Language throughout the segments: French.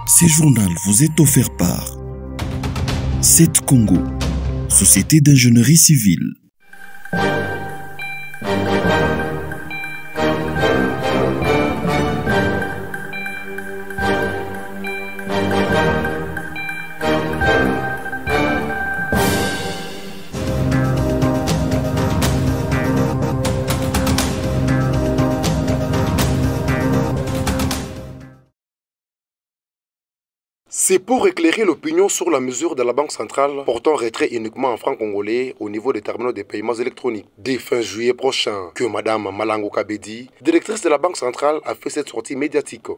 Ce journal vous est offert par CET Congo, Société d'ingénierie civile. C'est pour éclairer l'opinion sur la mesure de la Banque centrale portant retrait uniquement en francs congolais au niveau des terminaux de paiements électroniques dès fin juillet prochain que Mme Malango Kabedi, directrice de la Banque centrale, a fait cette sortie médiatique.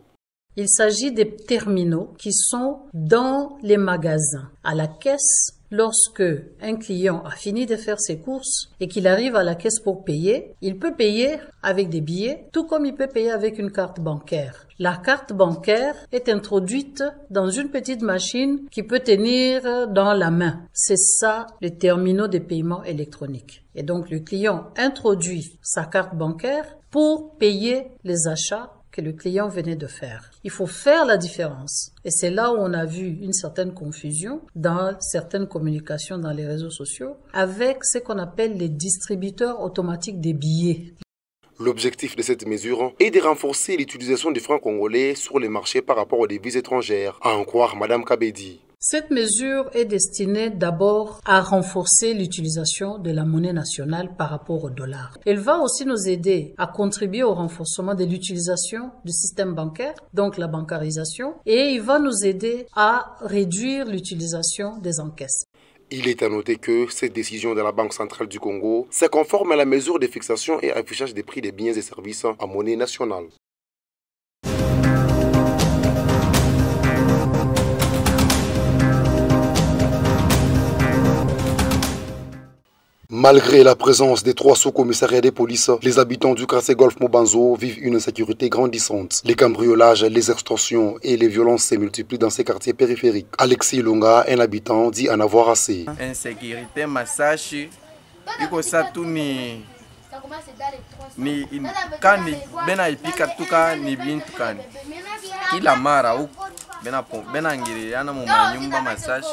Il s'agit des terminaux qui sont dans les magasins, à la caisse. Lorsque un client a fini de faire ses courses et qu'il arrive à la caisse pour payer, il peut payer avec des billets, tout comme il peut payer avec une carte bancaire. La carte bancaire est introduite dans une petite machine qui peut tenir dans la main. C'est ça, les terminaux de paiement électroniques. Et donc, le client introduit sa carte bancaire pour payer les achats que le client venait de faire. Il faut faire la différence. Et c'est là où on a vu une certaine confusion dans certaines communications dans les réseaux sociaux avec ce qu'on appelle les distributeurs automatiques des billets. L'objectif de cette mesure est de renforcer l'utilisation du franc congolais sur les marchés par rapport aux devises étrangères, à en croire Mme Kabedi. Cette mesure est destinée d'abord à renforcer l'utilisation de la monnaie nationale par rapport au dollar. Elle va aussi nous aider à contribuer au renforcement de l'utilisation du système bancaire, donc la bancarisation, et il va nous aider à réduire l'utilisation des encaisses. Il est à noter que cette décision de la Banque centrale du Congo se conforme à la mesure de fixation et affichage des prix des biens et services en monnaie nationale. Malgré la présence des 3 sous-commissariats des polices, les habitants du quartier Golf Mobanzo vivent une insécurité grandissante. Les cambriolages, les extorsions et les violences se multiplient dans ces quartiers périphériques. Alexis Lunga, un habitant, dit en avoir assez. Insécurité, massage, iko satu ni kani bena ipika tuka ni bintu kani kila mara huko bena ngiriana mu manyumba massage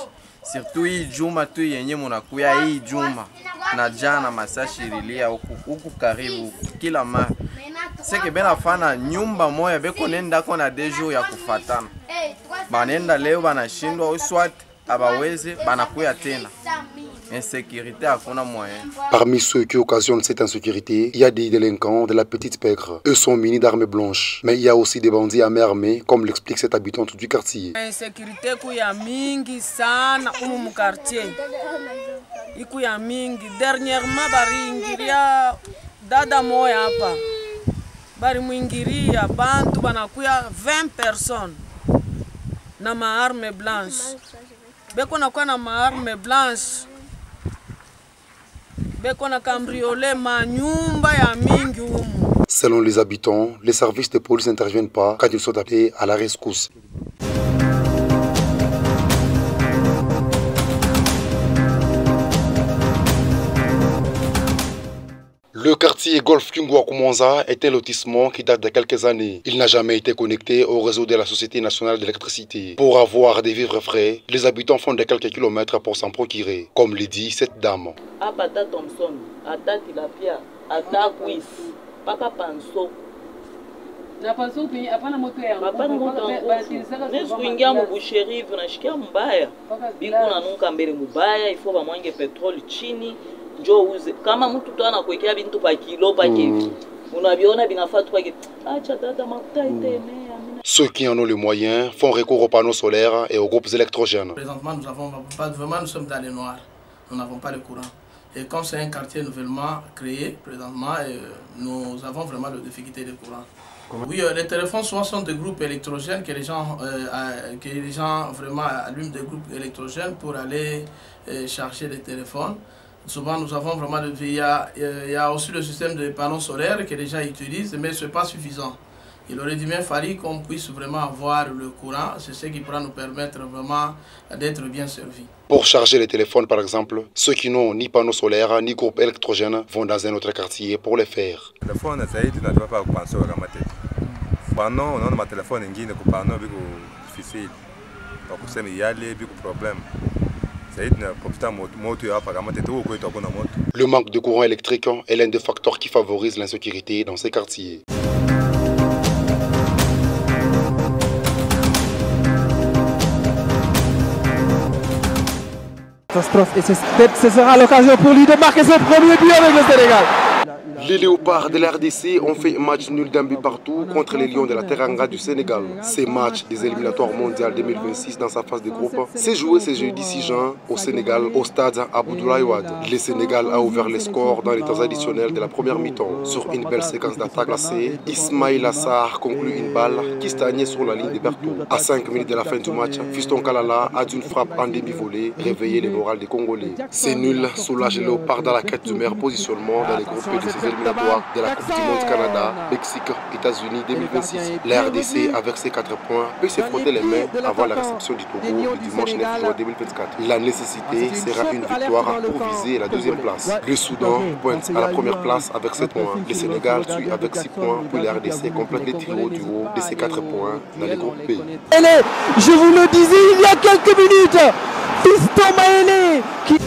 surtout hii juma tu yenye munakuya hii juma na jana masashi ililia huku karibu kila mara seke bena fana nyumba moya beko nenda kona dejo ya kufatana banenda leo banashindwa uswat abaweze banakuya tena. Insécurité à fond moyen. Parmi ceux qui occasionnent cette insécurité, il y a des délinquants de la petite pègre. Eux sont munis d'armes blanches. Mais il y a aussi des bandits à main armée, comme l'explique cette habitante du quartier. Insécurité kuya mingi sana mu quartier. Ikuya mingi. Dernièrement bari ingiria dada moya hapa. Bari muingiria bantu banakuya 20 personnes na ma arme blanche. Beko na kwa na ma arme blanche. Selon les habitants, les services de police n'interviennent pas quand ils sont appelés à la rescousse. Le quartier Golf Kingwa Kumonza est un lotissement qui date de quelques années. Il n'a jamais été connecté au réseau de la Société nationale d'électricité. Pour avoir des vivres frais, les habitants font de quelques kilomètres pour s'en procurer, comme le dit cette dame. Apata Thompson, ata tilapia, ata quiz, paka panso. Na panso puis apana moto ya apana moto nesu kuingia mu boucherie vinashikia mbaya. Biko nanuka mbele mubaya, ifo bamwange petroli chini. Kama mtu tu anakuwekea bintu pa kilo pa kivi. Unaviona binafaa tu pa kivi. Acha dada mafuta itenea. Ceux qui en ont les moyens font recours aux panneaux solaires et aux groupes électrogènes. Présentement, nous sommes dans les noirs. Nous n'avons pas de courant. Et comme c'est un quartier nouvellement créé, présentement, nous avons vraiment des difficultés de courant. Oui, les téléphones souvent sont des groupes électrogènes que les gens vraiment allument des groupes électrogènes pour aller charger les téléphones. Souvent, nous avons vraiment, il y a aussi le système de panneaux solaires que les gens utilisent, mais ce n'est pas suffisant. Il aurait dû bien fallu qu'on puisse vraiment avoir le courant, c'est ce qui pourra nous permettre vraiment d'être bien servis. Pour charger les téléphones, par exemple, ceux qui n'ont ni panneaux solaires ni groupe électrogène vont dans un autre quartier pour le faire. difficile. Donc kusema yale biko problème. Le manque de courant électrique est l'un des facteurs qui favorise l'insécurité dans ces quartiers. Catastrophe, et ce sera l'occasion pour lui de marquer son premier but avec le Sénégal. Les léopards de la RDC ont fait un match nul d'un but partout contre les lions de la Teranga du Sénégal. Ces matchs des éliminatoires mondiales 2026 dans sa phase de groupe s'est joué ce jeudi 6 juin au Sénégal, au stade Abdoulaye Wade. Le Sénégal a ouvert les scores dans les temps additionnels de la première mi-temps. Sur une belle séquence d'attaque glacée, Ismaïl Assar conclut une balle qui stagnait sur la ligne de Berthaud. À 5 minutes de la fin du match, Fiston Kalala a d'une frappe en demi-volée réveiller le moral des Congolais. C'est nul soulage les léopards dans la quête du meilleur positionnement dans les groupes de ces éliminatoires de la Coupe du Monde Canada, Mexique, États-Unis 2026. La RDC, avec ses 4 points, peut se frotter les mains avant la réception du Togo le dimanche 9 juin 2024. La nécessité sera une victoire pour viser la deuxième place. Le Soudan pointe à la première place avec 7 points. Le Sénégal suit avec 6 points, puis la RDC complète les tirs du haut de ses 4 points dans les groupes B. Je vous le disais il y a quelques minutes, Fiston Maélé qui...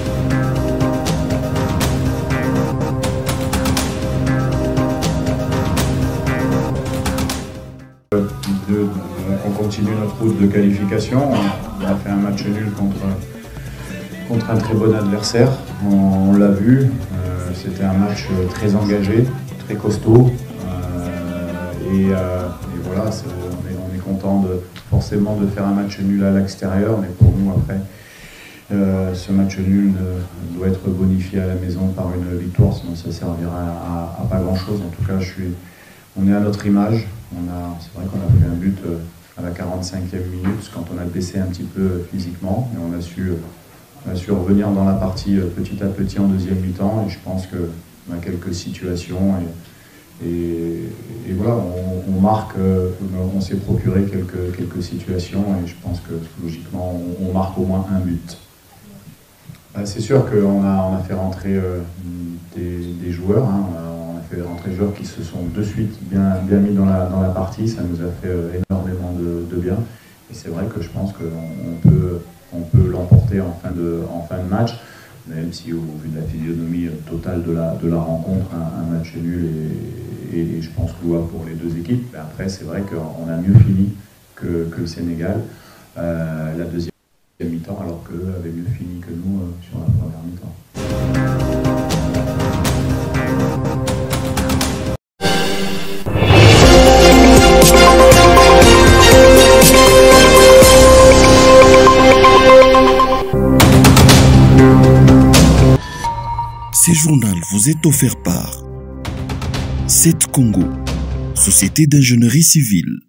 On continue notre route de qualification. On a fait un match nul contre un très bon adversaire. On l'a vu, c'était un match très engagé, très costaud. Et voilà, on est content forcément de faire un match nul à l'extérieur, mais pour nous après, ce match nul doit être bonifié à la maison par une victoire, sinon ça servira à pas grand chose. En tout cas, on est à notre image. C'est vrai qu'on a fait un but à la 45e minute quand on a baissé un petit peu physiquement, mais on a su revenir dans la partie petit à petit en deuxième mi-temps, et je pense qu'on a quelques situations et voilà, on marque, on s'est procuré quelques situations, et je pense que logiquement on marque au moins un but. C'est sûr qu'on a fait rentrer des joueurs, hein, on a fait rentrer des joueurs qui se sont de suite bien mis dans la partie, ça nous a fait énormément de bien. Et c'est vrai que je pense qu'on peut l'emporter en fin de match, même si au vu de la physionomie totale de la rencontre, un match nul et je pense louable pour les deux équipes. Mais après, c'est vrai qu'on a mieux fini que le Sénégal la deuxième mi-temps, alors qu'eux avaient mieux fini que nous sur la première mi-temps. Ce journal vous est offert par 7 Congo, Société d'ingénierie civile.